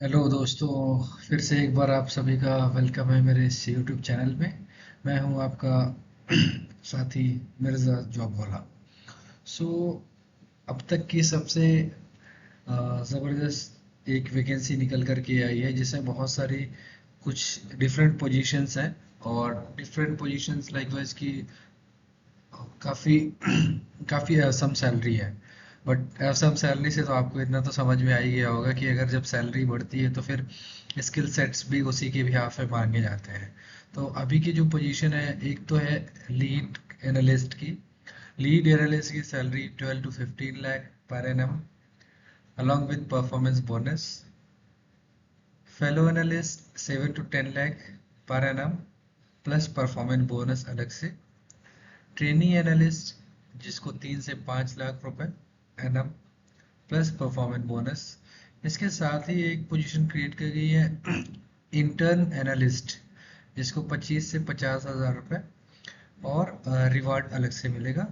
Hello दोस्तों। फिर से एक बार आप सभी का वेलकम है मेरे इस यूट्यूब चैनल में। मैं हूं आपका साथी मिर्ज़ा जॉब वाला। सो अब तक की सबसे ज़बरदस्त एक वैकेंसी निकल कर के आई है जिसमें बहुत सारी कुछ डिफरेंट पोजीशंस हैं और डिफरेंट पोजीशंस लाइक वाइज की काफ़ी काफ़ी असम सैलरी है। बट असम सैलरी से तो आपको इतना तो समझ में आ ही गया होगा कि अगर जब सैलरी बढ़ती है तो फिर स्किल सेट्स भी उसी के बिहाफ पे मांगे जाते हैं। तो अभी की जो पोजीशन है एक तो है लीड एनालिस्ट की। लीड एनालिस्ट की salary 12 to 15 lakh per annum along with performance bonus. Fellow analyst 7 to 10 lakh per annum plus performance bonus अलग से। ट्रेनी एनालिस्ट जिसको 3 से 5 लाख रुपए एनम प्लस परफॉर्मेंस बोनस। इसके साथ ही एक पोजीशन क्रिएट की गई है इंटर्न एनालिस्ट जिसको 25 से 50 हज़ार रुपए और रिवार्ड अलग से मिलेगा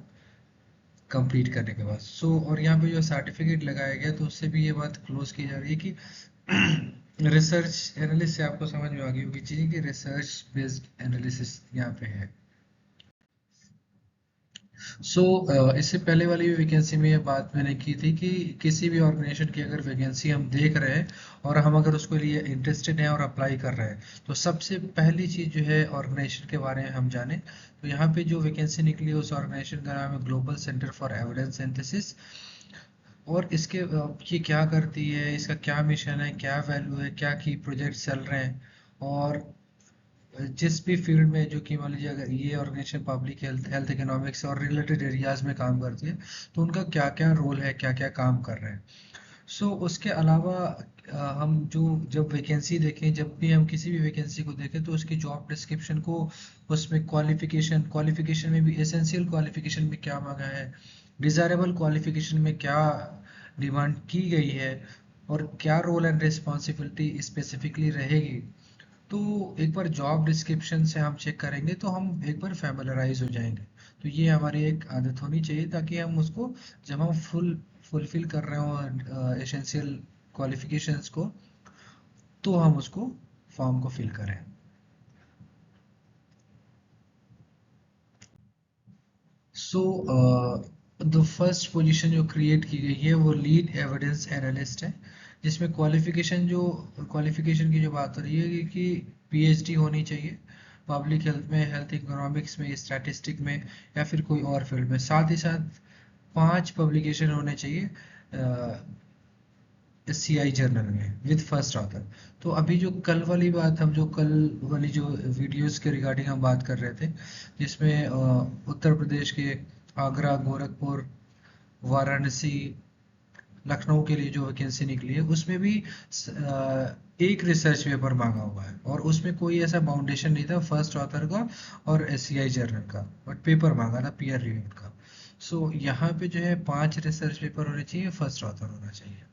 कंप्लीट करने के बाद। और यहाँ पे जो सर्टिफिकेट लगाया गया तो उससे भी ये बात क्लोज की जा रही है कि रिसर्च एनालिस्ट से आपको समझ में आ गई होगी चीज़ कि रिसर्च बेस्ड एनालिसिस यहाँ पे है। इससे पहले वाली वैकेंसी में ये बात मैंने की थी कि किसी भी ऑर्गेनाइजेशन की अगर वैकेंसी हम देख रहे हैं और हम अगर उसके लिए इंटरेस्टेड हैं और अप्लाई कर रहे हैं तो सबसे पहली चीज़ जो है ऑर्गेनाइजेशन के बारे में हम जाने। तो यहाँ पे जो वैकेंसी निकली है उस ऑर्गेनाइजेशन का नाम है global centre for evidence synthesis. और इसके ये क्या करती है, इसका क्या मिशन है, क्या वैल्यू है, क्या की प्रोजेक्ट चल रहे हैं और जिस भी फील्ड में जो कि मान लीजिए अगर ये organisation public health health economics और रिलेटेड एरियाज में काम करती है तो उनका क्या क्या रोल है, क्या क्या काम कर रहे हैं। उसके अलावा हम जो जब वैकेंसी देखें, जब भी हम किसी भी वैकेंसी को देखें तो उसकी जॉब डिस्क्रिप्शन को उसमें क्वालिफिकेशन क्वालिफिकेशन में भी एसेंशियल क्वालिफिकेशन में क्या मांगा है, डिज़ायरेबल क्वालिफिकेशन में क्या डिमांड की गई है और क्या रोल एंड रिस्पॉन्सिबिलिटी स्पेसिफिकली रहेगी। तो एक बार जॉब डिस्क्रिप्शन से हम चेक करेंगे तो हम एक बार फैमिलराइज हो जाएंगे। तो ये हमारी एक आदत होनी चाहिए ताकि हम उसको जब हम फुलफिल कर रहे हो एसेंशियल क्वालिफिकेशंस को तो हम उसको फॉर्म को फिल करें। सो द फर्स्ट पोजीशन जो क्रिएट की गई है वो लीड एविडेंस एनालिस्ट है जिसमें क्वालिफिकेशन की जो बात हो रही है कि पीएचडी होनी चाहिए पब्लिक हेल्थ में, हेल्थ इकोनॉमिक्स में, स्टैटिस्टिक में या फिर कोई और फील्ड में। साथ ही साथ 5 पब्लिकेशन होने चाहिए सीआई जर्नल में विद फर्स्ट ऑथर। तो अभी जो कल वाली बात, हम जो कल वाली जो वीडियोस के रिगार्डिंग हम बात कर रहे थे जिसमें उत्तर प्रदेश के आगरा, गोरखपुर, वाराणसी, लखनऊ के लिए जो वैकेंसी निकली है उसमें भी एक रिसर्च पेपर मांगा हुआ है और उसमें कोई ऐसा बाउंडेशन नहीं था फर्स्ट ऑथर का और एससीआई जर्नल का, बट पेपर मांगा था पीयर रिव्यू का। यहाँ पे जो है 5 रिसर्च पेपर होने चाहिए, फर्स्ट ऑथर होना चाहिए।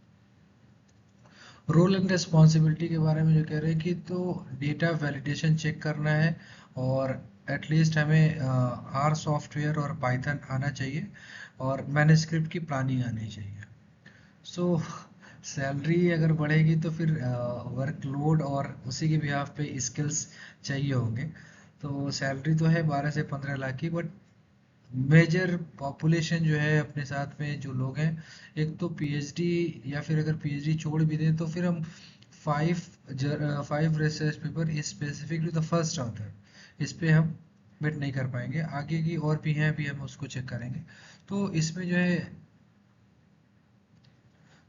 रोल एंड रिस्पॉन्सिबिलिटी के बारे में जो कह रहे हैं कि तो डेटा वैलिडेशन चेक करना है और एटलीस्ट हमें आर सॉफ्टवेयर और पाइथन आना चाहिए और मैन्युस्क्रिप्ट की प्लानिंग आनी चाहिए। सो सैलरी अगर बढ़ेगी तो फिर वर्कलोड और उसी के बिहाफ पे स्किल्स चाहिए होंगे। तो सैलरी तो है 12 से 15 लाख की, बट मेजर पॉपुलेशन जो है अपने साथ में जो लोग हैं, एक तो पीएचडी या फिर अगर पीएचडी छोड़ भी दें तो फिर हम 5 research paper specifically the first author इस पे हम बिट नहीं कर पाएंगे। आगे की और भी हैं, अभी हम उसको चेक करेंगे। तो इसमें जो है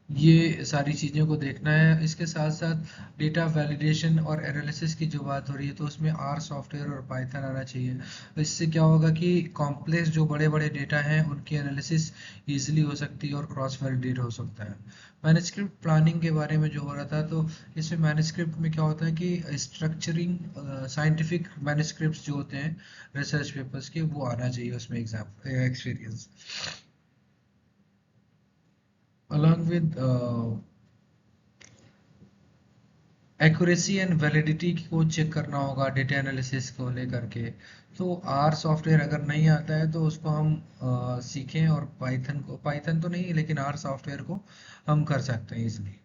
ये सारी चीज़ों को देखना है। इसके साथ साथ डेटा वैलिडेशन और एनालिसिस की जो बात हो रही है तो उसमें आर सॉफ्टवेयर और पाइथन आना चाहिए। तो इससे क्या होगा कि कॉम्प्लेक्स जो बड़े बड़े डेटा हैं उनकी एनालिसिस इजीली हो सकती है और क्रॉस वैलिडेट हो सकता है। मैन्युस्क्रिप्ट प्लानिंग के बारे में जो हो रहा था तो इसमें मैन्युस्क्रिप्ट में क्या होता है कि स्ट्रक्चरिंग साइंटिफिक मैन्युस्क्रिप्ट जो होते हैं रिसर्च पेपर्स के वो आना चाहिए उसमें exam experience along with accuracy and validity को चेक करना होगा डेटा एनालिसिस को लेकर के। तो आर सॉफ्टवेयर अगर नहीं आता है तो उसको हम सीखें और पाइथन तो नहीं लेकिन आर सॉफ्टवेयर को हम कर सकते हैं इजिली।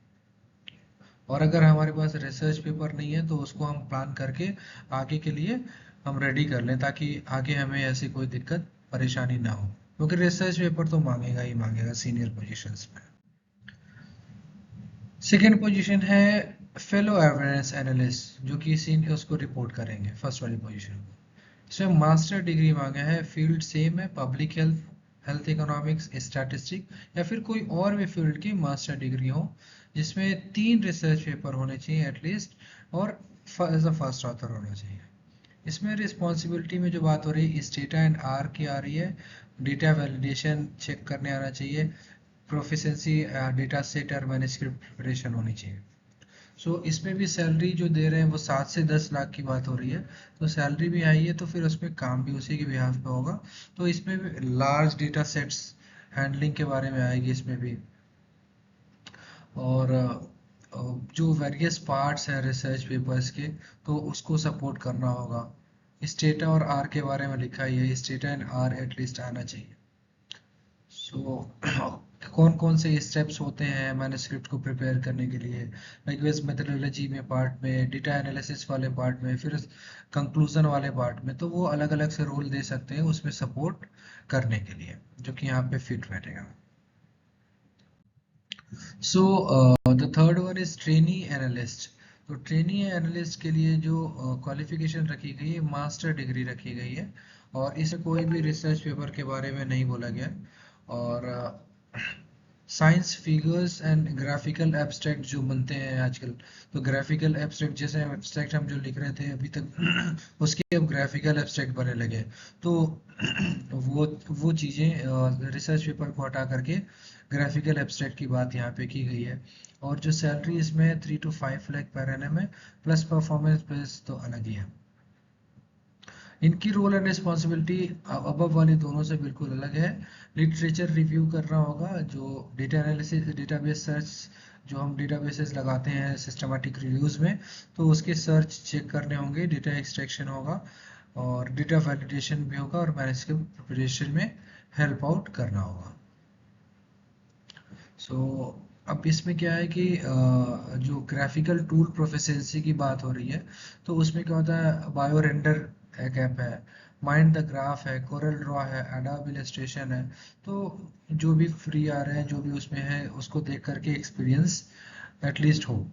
और अगर हमारे पास रिसर्च पेपर नहीं है तो उसको हम प्लान करके आगे के लिए हम रेडी कर लें, ताकि आगे हमें ऐसी कोई दिक्कत परेशानी ना हो, क्योंकि रिसर्च पेपर तो मांगेगा ही मांगेगा सीनियर पोजीशंस में। सेकेंड पोजीशन है फेलो एविडेंस एनालिस्ट, जो कि सीनियर उसको रिपोर्ट करेंगे फर्स्ट वाली पोजीशन को। इसमें मास्टर डिग्री मांगा है, फील्ड सेम है, public health, health economics, statistic या फिर कोई और भी फील्ड की मास्टर डिग्री हो, जिसमें 3 रिसर्च पेपर होने चाहिए एटलीस्ट, और एज अ फर्स्ट ऑथर होना चाहिए। इसमें रिस्पॉन्सिबिलिटी में जो बात हो रही है इस डेटा एंड आर की आ रही है, डेटा वैलिडेशन चेक करने आना चाहिए, प्रोफिशिएंसी डेटा सेट और मैन्युस्क्रिप्ट प्रिपरेशन होनी चाहिए। सो इसमें भी सैलरी जो दे रहे हैं वो 7 से 10 लाख की बात हो रही है, तो सैलरी भी आई है, तो फिर उसमें काम भी उसी के बिहाफ पे होगा। तो इसमें भी लार्ज डेटा सेट्स हैंडलिंग के बारे में आएगी इसमें भी, और जो वेरियस पार्ट्स हैं रिसर्च पेपर्स के, तो उसको सपोर्ट करना होगा। स्टेटा और आर के बारे में लिखा ही है, स्टेटा एंड आर एटलीस्ट आना चाहिए। सो कौन कौन से स्टेप्स होते हैं मैन्युस्क्रिप्ट को प्रिपेयर करने के लिए, लैंग्वेज मेथोडोलॉजी में पार्ट में, डेटा एनालिसिस वाले पार्ट में, फिर कंक्लूजन वाले पार्ट में, तो वो अलग अलग से रोल दे सकते हैं उसमें सपोर्ट करने के लिए, जो कि यहाँ पे फिट बैठेगा। So the third one is trainee analyst. तो ट्रेनी एनालिस्ट के लिए जो क्वालिफिकेशन रखी गई है, मास्टर डिग्री रखी गई है, और इसे कोई भी रिसर्च पेपर के बारे में नहीं बोला गया है। और science figures and graphical abstract जो बनते हैं आजकल, तो ग्राफिकल एब्स्ट्रैक्ट जैसे एब्स्ट्रैक्ट हम जो लिख रहे थे अभी तक उसके अब ग्राफिकल एब्स्ट्रैक्ट बनने लगे, तो वो चीज़ें रिसर्च पेपर को हटा करके ग्राफिकल एब्स्ट्रैक्ट की बात यहाँ पे की गई है। और जो सैलरी इसमें 3 to 5 लाख पर एनम है, प्लस परफॉर्मेंस बेस तो अलग ही है। इनकी रोल एंड रिस्पॉन्सिबिलिटी अबव वाली दोनों से बिल्कुल अलग है। लिटरेचर रिव्यू करना होगा, जो डेटा एनालिसिस, डेटाबेस सर्च, जो हम डेटाबेसेस लगाते हैं सिस्टमैटिक रिव्यूज में, तो उसके सर्च चेक करने होंगे, डेटा एक्सट्रैक्शन होगा, और डेटा वैलिडेशन भी होगा, और मैनेजमेंट प्रिपरेशन में हेल्प आउट करना होगा। सो अब इसमें क्या है कि जो ग्राफिकल टूल प्रोफिशिएंसी की बात हो रही है, तो उसमें क्या होता है, बायो रेंडर एक ऐप है, माइंड द ग्राफ है, कोरल ड्रॉ है, एडोब इलस्ट्रेशन है, तो जो भी फ्री आ रहे हैं, जो भी उसमें है, उसको देख करके एक्सपीरियंस एटलीस्ट हो।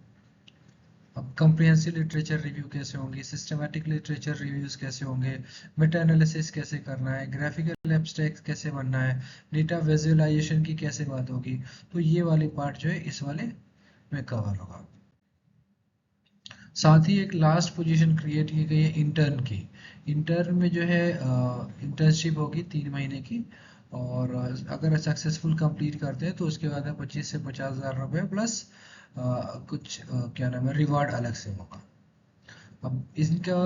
अब कंप्रिहेंसिव लिटरेचर रिव्यू कैसे होंगी, सिस्टमैटिक लिटरेचर रिव्यूज कैसे होंगे, मेटा एनालिसिस कैसे करना है, ग्राफिकल एब्स्ट्रैक्ट कैसे बनना है, डेटा विजुअलाइजेशन की कैसे बात होगी, तो ये वाली पार्ट जो है इस वाले में कवर होगा। साथ ही एक लास्ट पोजीशन क्रिएट की गई है इंटर्न की। इंटर्न में जो है इंटर्नशिप होगी 3 महीने की, और अगर सक्सेसफुल कंप्लीट करते हैं तो उसके बाद में 25 से 50 हज़ार रुपये प्लस कुछ क्या नाम है रिवार्ड अलग से होगा। अब इनका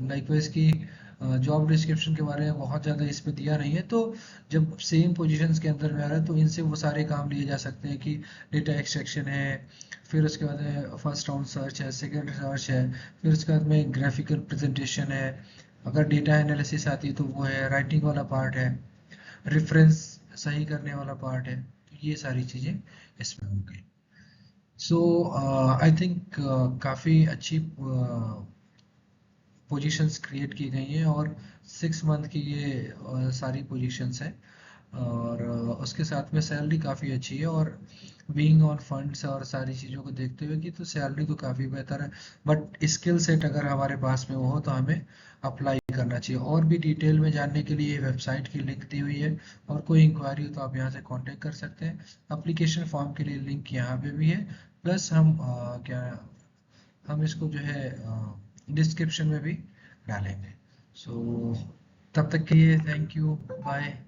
लाइकवाइज की जॉब डिस्क्रिप्शन के बारे में बहुत ज़्यादा इस पे दिया नहीं है, तो जब सेम पोजीशंस के अंदर में आ रहा है तो इनसे वो सारे काम लिए जा सकते हैं कि डेटा एक्सट्रैक्शन है, फिर उसके बाद में फर्स्ट राउंड सर्च है, सेकंड सर्च है, फिर उसके बाद में ग्राफिकल प्रेजेंटेशन है, अगर डेटा एनालिसिस आती है तो वो है, राइटिंग वाला पार्ट है, रेफरेंस सही करने वाला पार्ट है, तो ये सारी चीज़ें इसमें होंगी। सो आई थिंक काफ़ी अच्छी पोजीशंस क्रिएट की गई हैं, और 6 मंथ की ये सारी पोजीशंस हैं, और उसके साथ में सैलरी काफ़ी अच्छी है, और बीइंग ऑन फंड्स और सारी चीज़ों को देखते हुए कि तो सैलरी तो काफ़ी बेहतर है, बट स्किल सेट अगर हमारे पास में वो हो तो हमें अप्लाई करना चाहिए। और भी डिटेल में जानने के लिए वेबसाइट की लिंक दी हुई है, और कोई इंक्वायरी हो तो आप यहाँ से कांटेक्ट कर सकते हैं। एप्लीकेशन फॉर्म के लिए लिंक यहाँ पे भी है, प्लस हम इसको जो है डिस्क्रिप्शन में भी डालेंगे। सो तब तक के लिए थैंक यू, बाय।